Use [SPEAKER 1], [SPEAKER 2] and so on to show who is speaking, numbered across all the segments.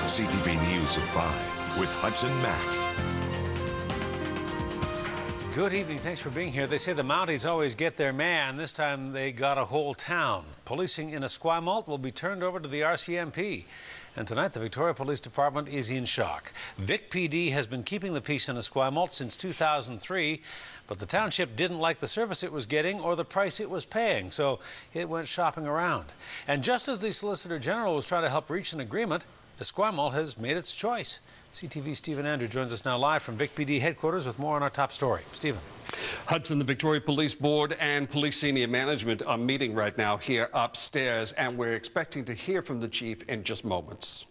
[SPEAKER 1] CTV News at 5 with Hudson Mack.
[SPEAKER 2] Good evening. Thanks for being here. They say the Mounties always get their man. This time they got a whole town. Policing in Esquimalt will be turned over to the RCMP. And tonight the Victoria Police Department is in shock. Vic PD has been keeping the peace in Esquimalt since 2003, but the township didn't like the service it was getting or the price it was paying, so it went shopping around. And just as the Solicitor General was trying to help reach an agreement, Esquimalt has made its choice. CTV's Stephen Andrew joins us now live from Vic PD headquarters with more on our top story. Stephen.
[SPEAKER 3] Hudson, the Victoria Police Board and police senior management are meeting right now here upstairs, and we're expecting to hear from the chief in just moments.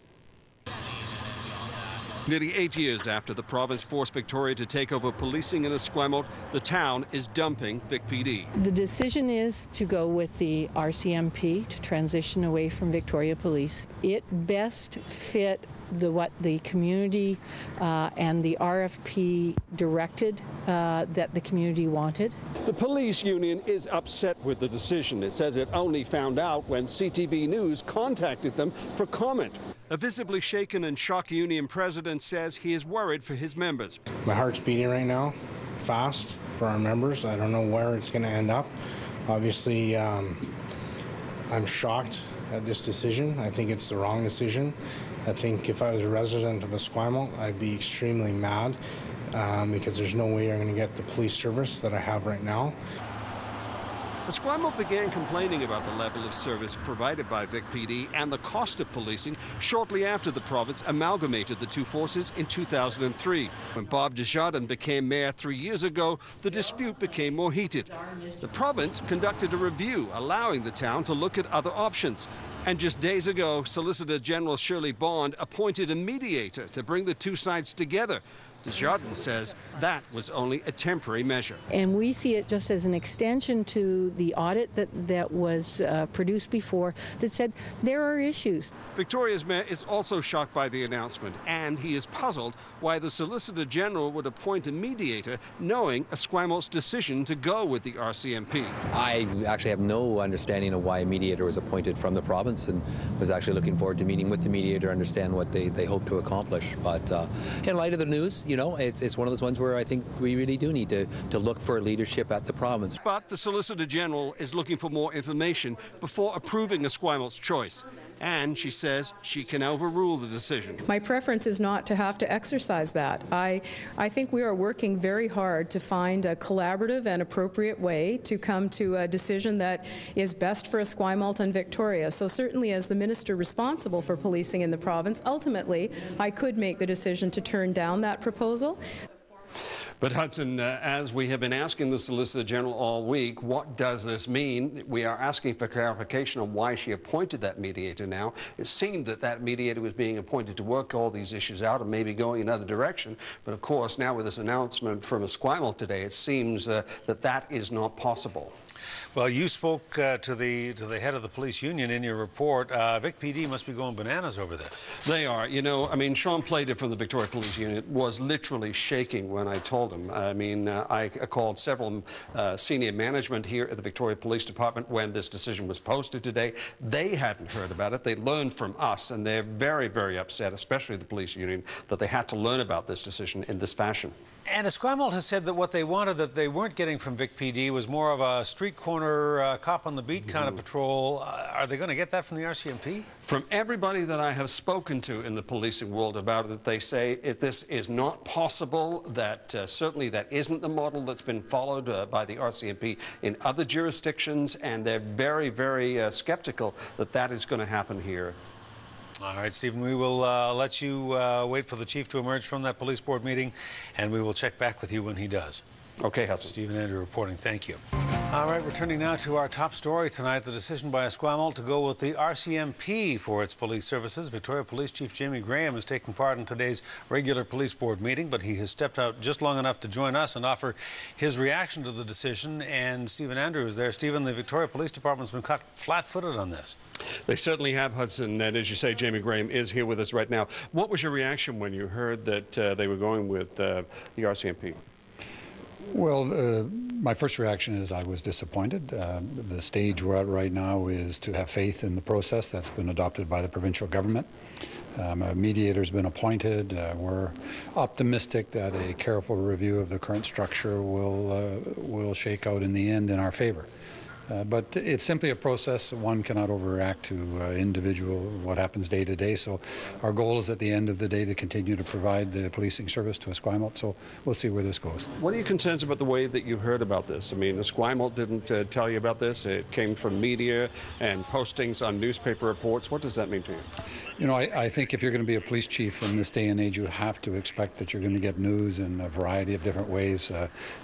[SPEAKER 3] Nearly 8 years after the province forced Victoria to take over policing in Esquimalt, the town is dumping Vic PD.
[SPEAKER 4] The decision is to go with the RCMP to transition away from Victoria Police. It best fit what the community and the RFP directed that the community wanted.
[SPEAKER 3] The police union is upset with the decision. It says it only found out when CTV News contacted them for comment. A visibly shaken and shocked union president says he is worried for his members.
[SPEAKER 5] My heart's beating right now, fast for our members. I don't know where it's going to end up. Obviously, I'm shocked at this decision. I think it's the wrong decision. I think if I was a resident of Esquimalt, I'd be extremely mad because there's no way I'm going to get the police service that I have right now.
[SPEAKER 3] Esquimalt began complaining about the level of service provided by Vic PD and the cost of policing shortly after the province amalgamated the two forces in 2003. When Barb Desjardins became mayor 3 years ago, the dispute became more heated. The province conducted a review allowing the town to look at other options. And just days ago, Solicitor General Shirley appointed a mediator to bring the two sides together. Desjardins says that was only a temporary measure.
[SPEAKER 4] And we see it just as an extension to the audit that was produced before that said there are issues.
[SPEAKER 3] Victoria's mayor is also shocked by the announcement, and he is puzzled why the Solicitor General would appoint a mediator knowing Esquimalt's decision to go with the RCMP.
[SPEAKER 6] I actually have no understanding of why a mediator was appointed from the province, and was actually looking forward to meeting with the mediator, understand what they hope to accomplish. But in light of the news, you know, it's one of those ones where I think we really do need to look for leadership at the province.
[SPEAKER 3] But the Solicitor General is looking for more information before approving Esquimalt's choice. And she says she can overrule the decision.
[SPEAKER 7] My preference is not to have to exercise that. I think we are working very hard to find a collaborative and appropriate way to come to a decision that is best for Esquimalt and Victoria. So certainly as the minister responsible for policing in the province, ultimately I could make the decision to turn down that proposal.
[SPEAKER 3] But Hudson, as we have been asking the Solicitor General all week, what does this mean? We are asking for clarification on why she appointed that mediator now. It seemed that that mediator was being appointed to work all these issues out and maybe going another direction. But of course, now with this announcement from Esquimalt today, it seems that is not possible.
[SPEAKER 2] Well, you spoke to the head of the police union in your report. Vic PD must be going bananas over this.
[SPEAKER 3] They are. You know, I mean, Sean Plater from the Victoria Police Unit was literally shaking when I told him. I mean, I called several senior management here at the Victoria Police Department when this decision was posted today. They hadn't heard about it. They learned from us, and they're very, very upset, especially the police union, that they had to learn about this decision in this fashion.
[SPEAKER 2] And Esquimalt has said that what they wanted that they weren't getting from Vic PD was more of a street corner cop on the beat kind of patrol. Are they going to get that from the RCMP?
[SPEAKER 3] From everybody that I have spoken to in the policing world about it, they say this is not possible, that certainly that isn't the model that's been followed by the RCMP in other jurisdictions, and they're very, very skeptical that that is going to happen here.
[SPEAKER 2] All right, Stephen, we will let you wait for the chief to emerge from that police board meeting, and we will check back with you when he does.
[SPEAKER 3] Okay, Hudson.
[SPEAKER 2] Stephen Andrew reporting. Thank you. All right, returning now to our top story tonight, the decision by Esquimalt to go with the RCMP for its police services. Victoria Police Chief Jamie Graham is taking part in today's regular police board meeting, but he has stepped out just long enough to join us and offer his reaction to the decision. And Stephen Andrew is there. Stephen, the Victoria Police Department's been caught flat-footed on this.
[SPEAKER 3] They certainly have, Hudson, and as you say, Jamie Graham is here with us right now. What was your reaction when you heard that they were going with the RCMP?
[SPEAKER 8] Well, my first reaction is I was disappointed. The stage we're at right now is to have faith in the process that's been adopted by the provincial government. A mediator's been appointed. We're optimistic that a careful review of the current structure will shake out in the end in our favor. But it's simply a process. One cannot overreact to individual what happens day to day. So our goal is at the end of the day to continue to provide the policing service to Esquimalt. So we'll see where this goes.
[SPEAKER 3] What are your concerns about the way that you heard about this? I mean, Esquimalt didn't tell you about this. It came from media and postings on newspaper reports. What does that mean to you?
[SPEAKER 8] You know, I think if you're going to be a police chief in this day and age, you have to expect that you're going to get news in a variety of different ways.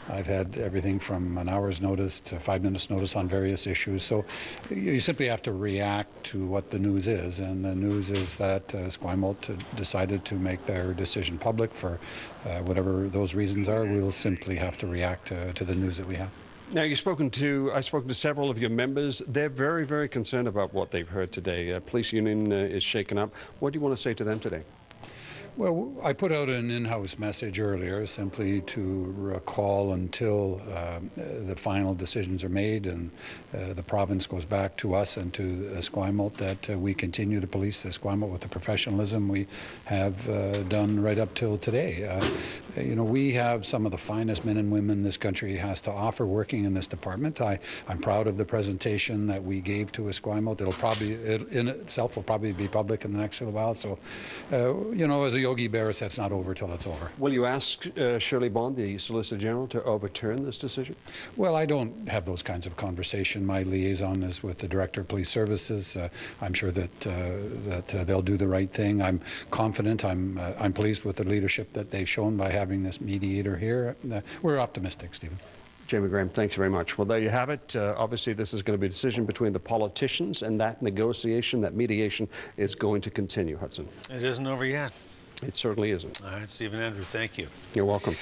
[SPEAKER 8] I've had everything from an hour's notice to 5 minutes notice on various issues. So you simply have to react to what the news is. And the news is that Esquimalt decided to make their decision public for whatever those reasons are. We'll simply have to react to the news that we have.
[SPEAKER 3] Now, I've spoken to several of your members. They're very, very concerned about what they've heard today. Police union is shaken up. What do you want to say to them today?
[SPEAKER 8] Well, I put out an in-house message earlier simply to recall until the final decisions are made and the province goes back to us and to Esquimalt that we continue to police Esquimalt with the professionalism we have done right up till today. You know, we have some of the finest men and women this country has to offer working in this department. I'm proud of the presentation that we gave to Esquimalt. In itself will probably be public in the next little while. So, you know, as a Yogi Berra said, it's not over till it's over.
[SPEAKER 3] Will you ask Shirley, the Solicitor General, to overturn this decision?
[SPEAKER 8] Well, I don't have those kinds of conversation. My liaison is with the Director of Police Services. I'm sure that they'll do the right thing. I'm confident. I'm pleased with the leadership that they've shown by having this mediator here. We're optimistic, Stephen.
[SPEAKER 3] Jamie Graham, thanks very much. Well, there you have it. Obviously, this is going to be a decision between the politicians, and that negotiation, that mediation, is going to continue, Hudson.
[SPEAKER 2] It isn't over yet.
[SPEAKER 3] It certainly isn't.
[SPEAKER 2] All right, Stephen Andrew, thank you.
[SPEAKER 3] You're welcome.